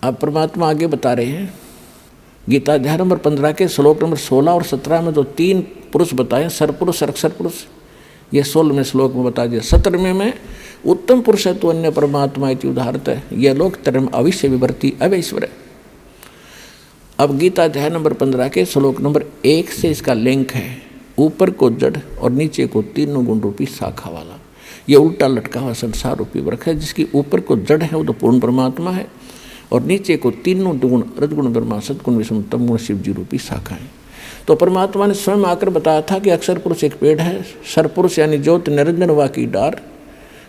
अब परमात्मा आगे बता रहे हैं, गीता अध्याय नंबर 15 के श्लोक नंबर 16 और 17 में जो 3 पुरुष बताए, सरपुरुष, अक्षर पुरुष, ये 16वें श्लोक में बता दिया। 17वें में उत्तम पुरुष है तो अन्य परमात्मा इति उदाहरत है, यह लोक तरम अविश्य विवर्ती अवैश्वर। अब गीता अध्याय नंबर 15 के श्लोक नंबर 1 से इसका लिंक है, ऊपर को जड़ और नीचे को तीनों गुण रूपी शाखा वाला। ये उल्टा लटका हुआ संसार रूपी वृक्ष है, जिसकी ऊपर को जड़ है वो तो पूर्ण परमात्मा है, और नीचे को तीनों गुण रजगुण ब्रह्मा सदगुण विष्णु तम गुण शिव जी रूपी शाखा है। तो परमात्मा ने स्वयं आकर बताया था कि अक्षर पुरुष एक पेड़ है, सरपुरुष यानी ज्योत निरंजन वा की डार,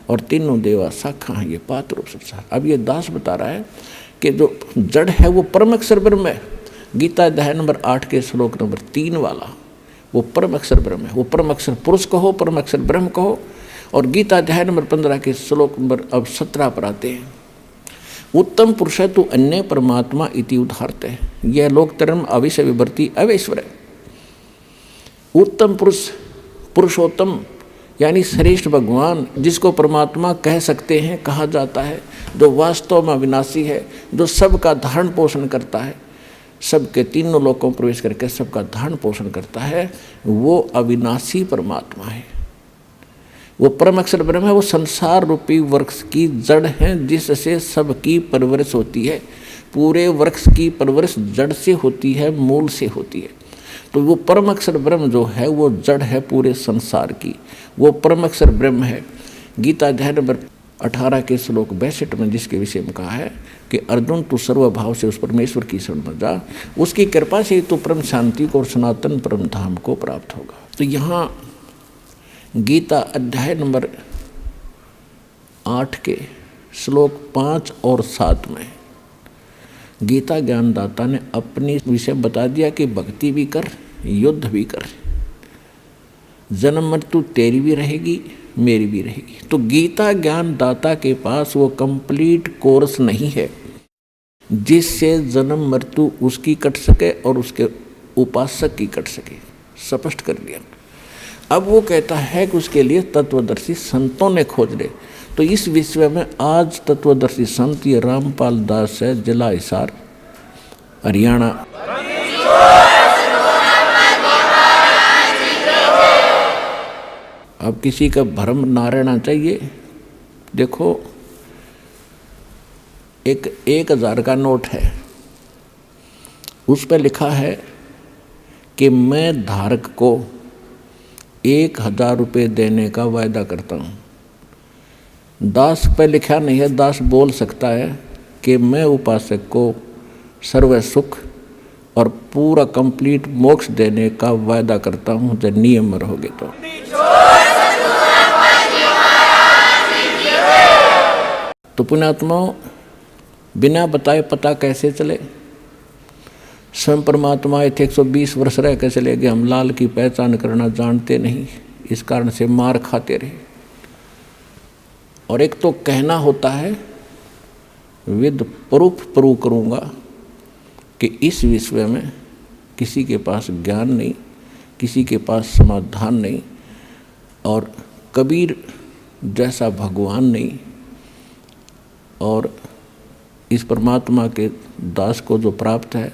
और तीनों देवा शाखा है, ये पात्र रूप संसार। अब ये दास बता रहा है कि जो जड़ है वो परम अक्षर ब्रह्म है। गीता अध्याय नंबर 8 के श्लोक नंबर 3 वाला वो परम अक्षर ब्रह्म है। वो परम अक्षर पुरुष कहो, परम अक्षर ब्रह्म कहो। और गीता अध्याय नंबर 15 के श्लोक नंबर अब 17 पर आते हैं, उत्तम पुरुष है तो अन्य परमात्मा इति उदाहरत है, यह लोक तरम अविश्य विवर्ती अवैश्वर। उत्तम पुरुष, पुरुषोत्तम यानी श्रेष्ठ भगवान, जिसको परमात्मा कह सकते हैं, कहा जाता है, जो वास्तव में अविनाशी है, जो सबका धारण पोषण करता है, सबके तीनों लोकों में प्रवेश करके सबका धारण पोषण करता है, वो अविनाशी परमात्मा है। वो परम अक्षर ब्रह्म है, वो संसार रूपी वृक्ष की जड़ है, जिससे सबकी परवरिश होती है। पूरे वृक्ष की परवरिश जड़ से होती है, मूल से होती है। तो वो परम अक्षर ब्रह्म जो है वो जड़ है पूरे संसार की, वो परम अक्षर ब्रह्म है। गीता अध्याय नंबर 18 के श्लोक 62 में जिसके विषय में कहा है कि अर्जुन तू सर्वभाव से उस परमेश्वर की शरण में जा, उसकी कृपा से तू परम शांति को और सनातन परम धाम को प्राप्त होगा। तो यहाँ गीता अध्याय नंबर 8 के श्लोक 5 और 7 में गीता ज्ञानदाता ने अपनी विषय बता दिया कि भक्ति भी कर, युद्ध भी कर, जन्म मृत्यु तेरी भी रहेगी, मेरी भी रहेगी। तो गीता ज्ञानदाता के पास वो कंप्लीट कोर्स नहीं है जिससे जन्म मृत्यु उसकी कट सके और उसके उपासक की कट सके, स्पष्ट कर दिया। अब वो कहता है कि उसके लिए तत्वदर्शी संतों ने खोज ले। तो इस विषय में आज तत्वदर्शी संत ये रामपाल दास है, जिला हिसार, हरियाणा। अब किसी का भ्रम ना रहना चाहिए। देखो, एक 1000 का नोट है, उस पर लिखा है कि मैं धारक को 1000 रुपये देने का वायदा करता हूँ। दास पे लिखा नहीं है, दास बोल सकता है कि मैं उपासक को सर्व सुख और पूरा कंप्लीट मोक्ष देने का वायदा करता हूँ जब नियम में रहोगे तो पुण्यात्माओं, बिना बताए पता कैसे चले? स्वयं परमात्मा थे 120 वर्ष रह के चले गए, हम लाल की पहचान करना जानते नहीं, इस कारण से मार खाते रहे। और एक तो कहना होता है, विद प्रूफ प्रूव करूँगा कि इस विषय में किसी के पास ज्ञान नहीं, किसी के पास समाधान नहीं, और कबीर जैसा भगवान नहीं, और इस परमात्मा के दास को जो प्राप्त है,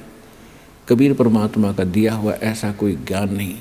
कबीर परमात्मा का दिया हुआ ऐसा कोई ज्ञान नहीं।